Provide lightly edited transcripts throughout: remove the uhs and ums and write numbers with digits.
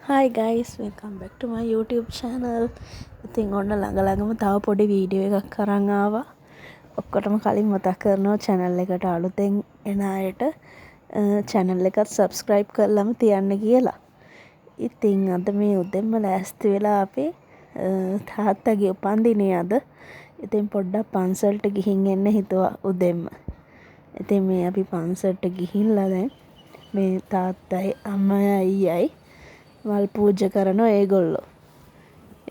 Hi guys, welcome back to my YouTube channel. ඉතින් ඔන්න ළඟම තව පොඩි වීඩියෝ එකක් අරන් ආවා. ඔක්කොටම කලින් මතක් කරනවා channel එකට අලුතෙන් එන අයට channel එක subscribe කරලාම තියන්න කියලා. ඉතින් අද මේ උදෙන්ම ලෑස්ති වෙලා අපි තාත්තගේ උපන්දිනේ අද. ඉතින් පොඩ්ඩක් පන්සලට ගිහින් එන්න හිතුවා උදෙන්ම. ඉතින් මේ අපි පන්සලට ගිහිල්ලා දැන් මේ තාත්තයි අම්මයි අයියයි වල් පූජ කරනවා ඒගොල්ලෝ.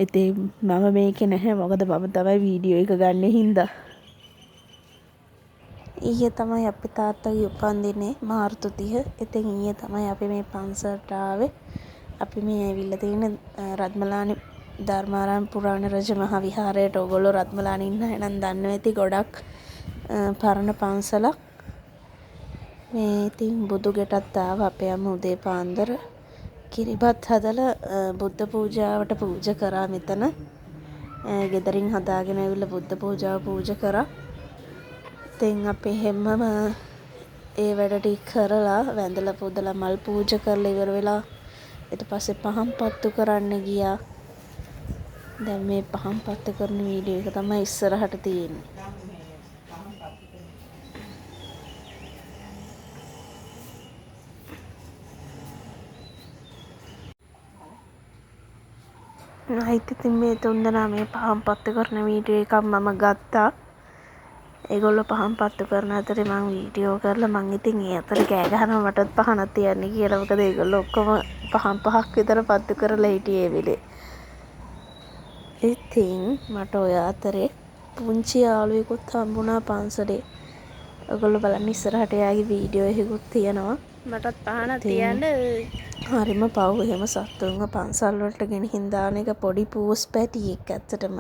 ඉතින් මම මේකේ නැහැ මොකද මම තමයි වීඩියෝ එක ගන්න හින්දා. ඊයේ තමයි අපේ තාත්තගේ උපන්දිනේ මාර්තු 30. ඉතින් ඊයේ තමයි අපි මේ පන්සලට ආවේ. අපි මේ ඇවිල්ලා තියෙන රත්මලානි ධර්මාරාම පුරාණ රජ මහා විහාරයට. ඔයගොල්ලෝ රත්මලානි ඉන්න අය නම් දන්නවා ඇති ගොඩක් පරණ පන්සලක්. මේ ඉතින් බුදු ගෙටත් ආවා අපේ අම්ම උදේ පාන්දර. කිරිබත් හදලා බුද්ධ පූජාවට පූජ කරා මෙතන. ගෙදරින් හදාගෙන ඇවිල්ලා බුද්ධ පූජාව පූජ කරා. ඉතින් අපි හැමම ඒ වැඩ ටික කරලා වැඳලා පුදලා මල් පූජ කරලා ඉවර වෙලා ඊට පස්සේ පහන් පත්තු කරන්න ගියා. දැන් මේ පහන් පත්තු කරන වීඩියෝ එක තමයි ඉස්සරහට තියෙන්නේ. ඉතින් මේ තුන්දෙනා මේ පහන් පත්තු කරන වීඩියෝ එකක් මම ගත්තා. ඒගොල්ලෝ පහන් පත්තු කරන අතරේ මම වීඩියෝ කරලා මං ඉතින් ඒ අතරේ කෑ ගහනවා මටත් පහනක් තියන්න කියලා. මොකද ඒගොල්ලෝ ඔක්කොම පහන් පහක් විතර පත්තු කරලා හිටියේ වෙලේ. ඉතින් මට ඔය අතරේ පුංචි යාළුවෙකුත් හම්බුණා පන්සලේ. ඔයගොල්ලෝ බලන්න ඉස්සරහට එයාගේ වීඩියෝ එකකුත් තියෙනවා. මටත් පහනක් තියන්න. හරිම පව් එහෙම සත්තුන්ව පන්සල් වලට ගෙනහින් දාන එක පොඩි පූස් පැටියෙක් ඇත්තටම.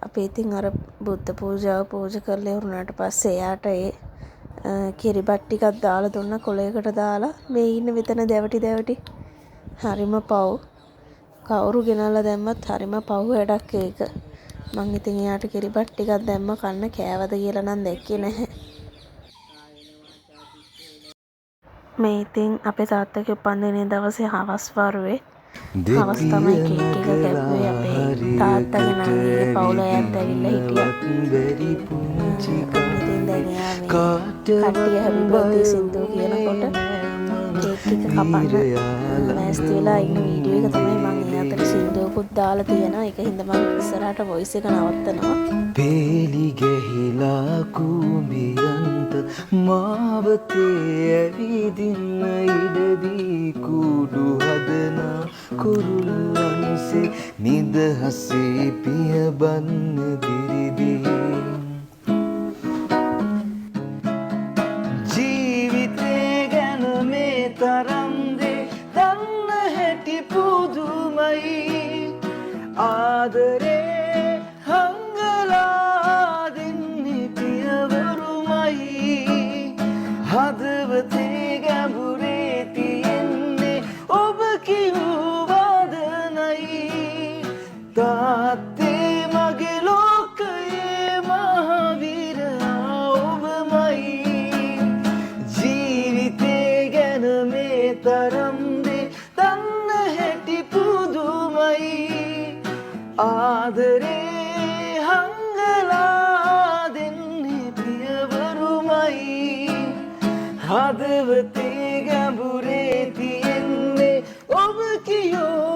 අපි ඉතින් අර බුද්ධ පූජාව පූජ කරලා ඉවරුනාට පස්සේ එයාට ඒ කිරිබත් ටිකක් දාලා දුන්න කොලයකට දාලා මේ ඉන්න විතන දැවටි. හරිම පව්. කවුරු ගෙනල්ලා දැම්මත් හරිම පව් වැඩක් ඒක. මං ඉතින් එයාට කිරිබත් ටිකක් දැම්ම කන්න කෑවද කියලා නම් දැක්කේ නැහැ. මේ ඉතින් අපේ තාත්තගේ උපන්දිනේ දවසේ හවස් වරුවේ හවස් තමයි කේක් එක කැපුවේ අපේ තාත්තගේ නංගිගේ පවුල අයත් ඇවිල්ලා හිටියා. ඉතින් දැන් එයා මේ කට්ටිය හැපි බර්ත්ඩේ සින්දු කියනකොට කේක් එක කපන්න ලෑස්ති වෙලා ඉන්න වීඩියෝ එක තමයි මම ඒ අතර සින්දුවකුත් දාලා තියෙනවා. ඒක හින්දා මම ඉස්සරහට වොයිස් එක නවත්තනවා. පේලි ගැහිලා කුඹියන්ත මාවතේ ඇවිදින්න ඉඩදී කුඩු හදන කුරුල්ලන්සේ නිදහසේ පියබන්න දිරිදී ජීවිතේ ගැන මේ තරම් දේ දන්න හැටි පුදුමයි ආදරේ හදවතේ ගැඹුරේ තියෙන්නේ ඔබ කියූ වදනයි තාත්තේ මගේ ලෝකයේ මහවීරයා ඔබමයි ජීවිතේ ගැන මේ තරම් දේ දන්න හැටි පුදුමයි ආදරේ හංගලා දෙන්නේ පියවරුමයි හදවතේ ගැඹුරේ තියෙන්නේ ඔබ කියෝ